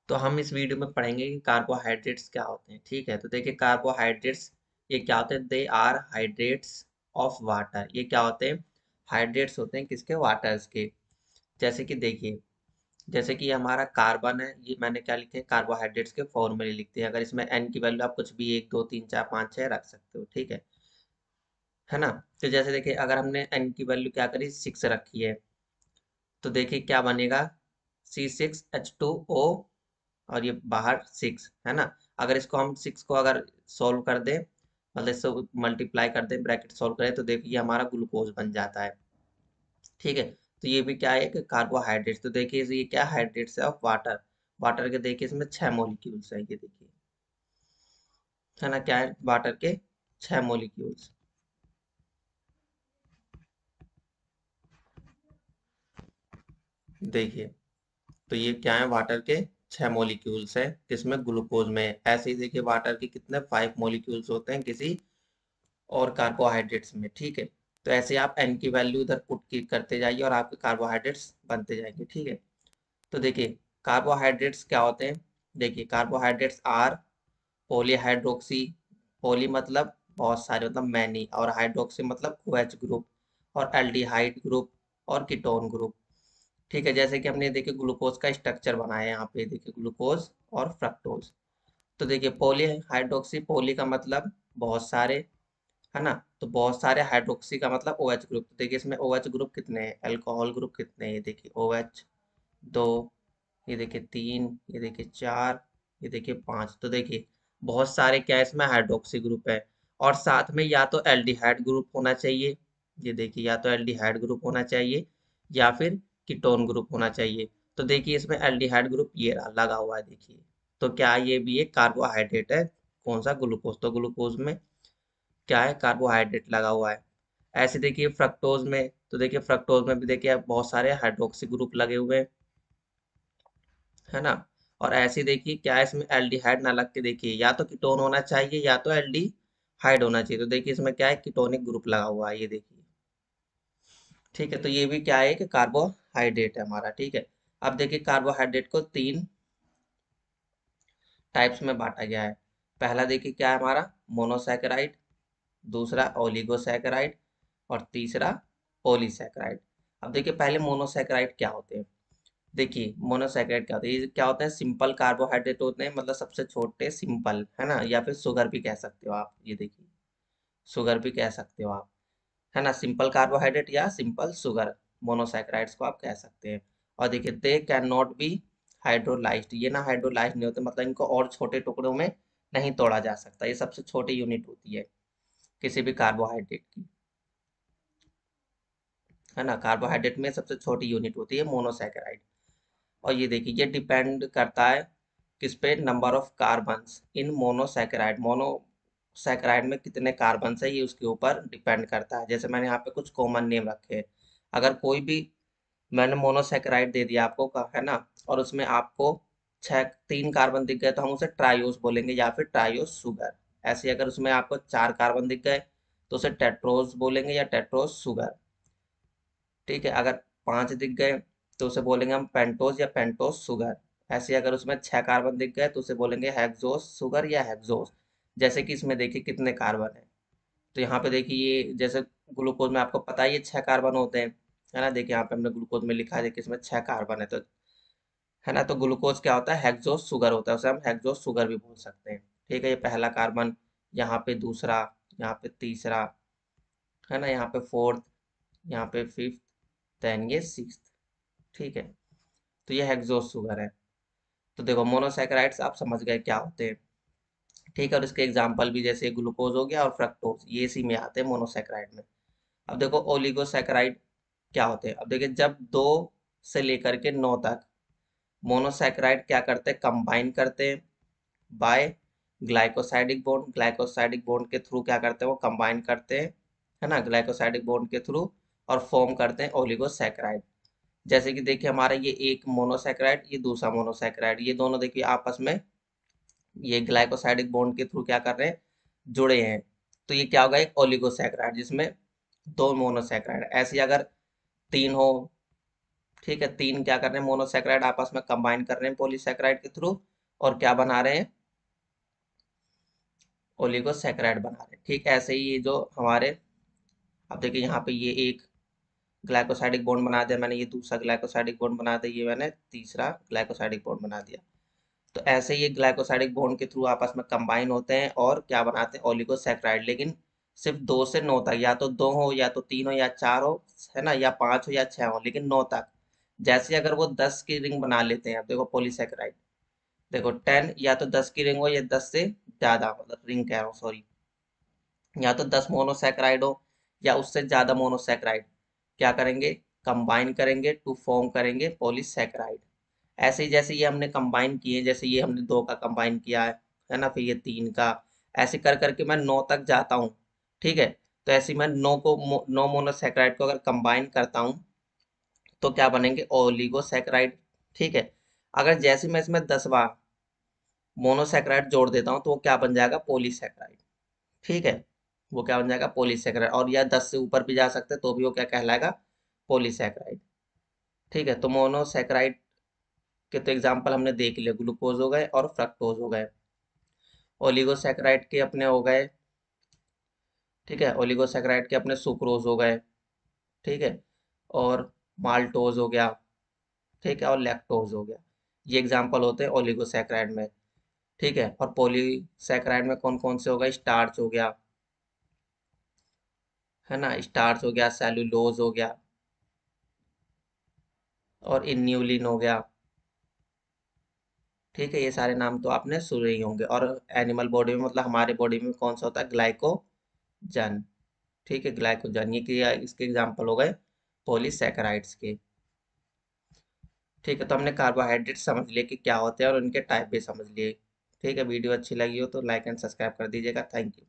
तो हम इस वीडियो में पढ़ेंगे कि कार्बोहाइड्रेट्स क्या होते हैं। ठीक है, तो देखिए कार्बोहाइड्रेट्स ये क्या होते हैं। They are hydrates of water. ये क्या होते हैं, हाइड्रेट्स होते हैं किसके, वाटर्स के। जैसे कि देखिए, जैसे कि ये हमारा कार्बन है, ये मैंने क्या लिखे हैं, कार्बोहाइड्रेट्स के फॉर्मूले लिखते हैं। अगर इसमें एन की वैल्यू आप कुछ भी 1 2 3 4 5 6 रख सकते हो। ठीक है ना। तो जैसे देखिए अगर हमने एन की वैल्यू क्या करी, 6 रखी है, तो देखिए क्या बनेगा, C6H2O, और ये बाहर 6 है ना। अगर इसको हम 6 को अगर सोल्व कर दें, मतलब इससे मल्टीप्लाई कर दें, ब्रैकेट सोल्व करें, तो देखिए ये हमारा ग्लूकोज बन जाता है। ठीक है, तो ये भी क्या है, कि कार्बोहाइड्रेट्स। तो देखिए ये क्या हाइड्रेट्स है ऑफ वाटर। वाटर के देखिए इसमें 6 मॉलिक्यूल्स है, ये देखिए है ना, क्या है, वाटर के 6 मॉलिक्यूल्स। देखिए, तो ये क्या है, वाटर के 6 मॉलिक्यूल्स है, किसमें, ग्लूकोज में। ऐसे ही देखिए वाटर के कितने 5 मॉलिक्यूल्स होते हैं किसी और कार्बोहाइड्रेट्स में। ठीक है, तो ऐसे आप एन की वैल्यू उधर पुट की करते जाइए और आपके कार्बोहाइड्रेट्स बनते जाएंगे। ठीक है, तो देखिए कार्बोहाइड्रेट्स क्या होते हैं। देखिए कार्बोहाइड्रेट्स आर पॉलीहाइड्रोक्सी। पॉली मतलब बहुत सारे, मतलब मैनी, और हाइड्रोक्सी मतलब OH ग्रुप, और एल्डिहाइड ग्रुप, और कीटोन ग्रुप। ठीक है, जैसे कि हमने देखिए ग्लूकोज का स्ट्रक्चर बनाया है, यहाँ पे देखिए ग्लूकोज और फ्रक्टोज। तो देखिए पॉली हाइड्रोक्सी, पॉली का मतलब बहुत सारे, है ना, तो बहुत सारे, हाइड्रोक्सी का मतलब OH ग्रुप। तो देखिए इसमें OH ग्रुप कितने हैं, अल्कोहल ग्रुप कितने हैं, ये देखिए OH 2, ये देखिए 3, ये देखिए 4, ये देखिए 5। तो देखिए बहुत सारे क्या है, इसमें हाइड्रोक्सी ग्रुप है। और साथ में या तो एल्डिहाइड ग्रुप होना चाहिए, ये देखिए या तो एल्डिहाइड ग्रुप होना चाहिए, या फिर कीटोन ग्रुप होना चाहिए। तो देखिए इसमें एल्डिहाइड ग्रुप ये रहा लगा हुआ है, देखिए। तो क्या ये भी एक कार्बोहाइड्रेट है, कौन सा, ग्लूकोज। तो ग्लूकोज में क्या है, कार्बोहाइड्रेट लगा हुआ है। ऐसे देखिए फ्रक्टोज में, तो देखिए फ्रक्टोज में भी देखिए बहुत सारे हाइड्रोक्सी ग्रुप लगे हुए हैं, है ना। और ऐसे देखिए क्या है, इसमें एल्डिहाइड ना लग के देखिए या तो कीटोन होना चाहिए या तो एल्डिहाइड होना चाहिए। तो देखिए इसमें क्या है, कीटोनिक ग्रुप लगा हुआ है, ये देखिए। ठीक है, तो ये भी क्या है, कि कार्बोहाइड्रेट है हमारा। ठीक है, अब देखिए कार्बोहाइड्रेट को 3 टाइप्स में बांटा गया है। पहला देखिए क्या है हमारा, मोनोसैकेराइड, दूसरा ओलिगोसैकेराइड, और तीसरा पॉलीसैकेराइड। अब देखिए पहले मोनोसैकेराइड क्या होते हैं। देखिए मोनोसैकेराइड क्या होते हैं, ये क्या होते हैं, सिंपल कार्बोहाइड्रेट होते हैं, मतलब सबसे छोटे, सिंपल, है ना, या फिर शुगर भी कह सकते हो आप, ये देखिए शुगर भी कह सकते हो आप, है ना, सिंपल कार्बोहाइड्रेट या सिंपल शुगर, मोनोसैकेराइड्स को आप कह सकते हैं। और देखिए they can not be hydrolysed, ये ना हाइड्रोलाइज्ड नहीं होते, मतलब इनको और छोटे टुकड़ों में नहीं तोड़ा जा सकता। ये सबसे छोटी यूनिट होती है किसी भी कार्बोहाइड्रेट की, है ना। कार्बोहाइड्रेट में सबसे छोटी यूनिट होती है मोनोसैकेराइड। और ये देखिए ये डिपेंड करता है किस पे, number of carbons in monosaccharide. Monosaccharide में कितने कार्बन्स है, ये उसके ऊपर डिपेंड करता है। जैसे मैंने यहाँ पे कुछ कॉमन नेम रखे हैं। अगर कोई भी, मैंने मोनोसैकेराइड दे दिया आपको का, है ना, और उसमें आपको 3 कार्बन दिख गए, तो हम उसे ट्राइओस बोलेंगे या फिर ट्राइओस शुगर। ऐसे अगर उसमें आपको 4 कार्बन दिख गए, तो उसे टेट्रोस बोलेंगे या टेट्रोस शुगर। ठीक है, अगर 5 दिख गए, तो उसे बोलेंगे हम पेंटोस या पेंटोस शुगर। ऐसे अगर उसमें 6 कार्बन दिख गए, तो उसे बोलेंगे हेक्सोस शुगर या हेक्सोस। जैसे कि इसमें देखिए कितने कार्बन है, तो यहाँ पे देखिए ये जैसे ग्लूकोज में आपको पता है ये 6 कार्बन होते हैं, है ना। देखिए यहाँ पे हमने ग्लूकोज में लिखा है कि इसमें 6 कार्बन है, तो है ना, तो ग्लूकोज क्या होता है, हेक्सोस शुगर होता है, उसे हम हेक्सोस शुगर भी बोल सकते हैं। ठीक है, ये पहला कार्बन, यहाँ पे दूसरा, यहाँ पे तीसरा, है ना, यहाँ पे फोर्थ, यहाँ पे फिफ्थ, देन ये सिक्स्थ। ठीक है, तो ये हेक्सोस शुगर है। तो देखो मोनोसैकेराइड्स आप समझ गए क्या होते हैं। ठीक है, और इसके एग्जांपल भी जैसे ग्लूकोज हो गया और फ्रक्टोज, ये इसी में आते हैं मोनोसैकेराइड में। अब देखो ओलिगोसैकेराइड क्या होते हैं। अब देखिए जब 2 से लेकर के 9 तक मोनोसैकेराइड क्या करते हैं, कंबाइन करते हैं by glycosidic bond. Glycosidic bond के थ्रू क्या करते हैं, वो कंबाइन करते हैं, है ना, ग्लाइकोसाइडिक बॉन्ड के थ्रू, और फॉर्म करते हैं ओलिगोसैकेराइड। जैसे कि देखिए हमारा ये एक मोनोसैकेराइड, ये दूसरा मोनोसैकेराइड, ये दोनों देखिए आपस में ये ग्लाइकोसाइडिक बॉन्ड के थ्रू क्या कर रहे हैं, जुड़े हैं। तो ये क्या होगा, एक ओलिगोसैकेराइड जिसमें 2 मोनोसैकेराइड। ऐसे ही अगर 3 हो, ठीक है, 3 क्या कर रहे हैं, मोनोसेक्राइड आपस में कंबाइन कर रहे हैं पॉलीसेक्राइड के थ्रू, और क्या बना रहे हैं, ओलिगोसेक्राइड बना रहे हैं। ठीक, ऐसे ही ये जो हमारे, अब देखिए यहाँ पे ये एक ग्लाइकोसाइडिक बॉन्ड बना दिया मैंने, ये दूसरा ग्लाइकोसाइडिक बॉन्ड बना दिया, ये मैंने तीसरा ग्लाइकोसाइडिक बॉन्ड बना दिया। तो ऐसे ये ग्लाइकोसाइडिक बॉन्ड के थ्रू आपस में कंबाइन होते हैं और क्या बनाते हैं, ओलिगोसैकराइड। लेकिन सिर्फ 2 से 9 तक, या तो 2 हो, या तो 3 हो, या 4 हो, है ना, या 5 हो, या 6 हो, लेकिन 9 तक। जैसे अगर वो 10 की रिंग बना लेते हैं, अब देखो पॉलीसैकराइड, देखो 10, या तो 10 की रिंग हो या 10 से ज्यादा, मतलब रिंग कह रहा हूँ सॉरी, या तो 10 मोनोसैकराइड हो या उससे ज्यादा मोनोसैकराइड, क्या करेंगे, कंबाइन करेंगे टू फॉर्म करेंगे पॉलीसैकराइड। ऐसे ही जैसे ये हमने कंबाइन किए, जैसे ये हमने 2 का कंबाइन किया है ना, फिर ये 3 का, ऐसे कर करके मैं 9 तक जाता हूँ। ठीक है, तो ऐसे ही मैं 9 मोनोसैकराइड को अगर कंबाइन करता हूँ तो क्या बनेंगे, ओलिगोसैकराइड। ठीक है, अगर जैसे मैं इसमें 10वां मोनोसैकराइड जोड़ देता हूँ तो वो क्या बन जाएगा, पॉलीसैकराइड। ठीक है, वो क्या बन जाएगा, पॉलीसैकराइड। और या 10 से ऊपर भी जा सकते हैं तो भी वो क्या कहलाएगा, पॉलीसैकराइड। ठीक है, तो मोनोसैकराइड के तो एग्जाम्पल हमने देख लिया, ग्लूकोज हो गए और फ्रक्टोज हो गए। ओलिगोसैकराइड के अपने हो गए, ठीक है, ओलिगोसैकराइड के अपने सुक्रोज हो गए, ठीक है, और माल्टोज हो गया, ठीक है, और लैक्टोज हो गया। ये एग्जाम्पल होते हैं ओलिगोसैकराइड में। ठीक है, और पॉलीसैकराइड में कौन कौन से हो गए, स्टार्च हो गया, है ना, स्टार्च हो गया, सेलुलोज हो गया, और इन्यूलिन हो गया। ठीक है, ये सारे नाम तो आपने सुने ही होंगे। और एनिमल बॉडी में, मतलब हमारे बॉडी में कौन सा होता है, ग्लाइकोजन। ठीक है, ग्लाइकोजन, ये क्या, इसके एग्जाम्पल हो गए पॉलीसैकेराइड्स के। ठीक है, तो हमने कार्बोहाइड्रेट समझ लिए कि क्या होते हैं और उनके टाइप भी समझ लिए। ठीक है, वीडियो अच्छी लगी हो तो लाइक एंड सब्सक्राइब कर दीजिएगा। Thank you.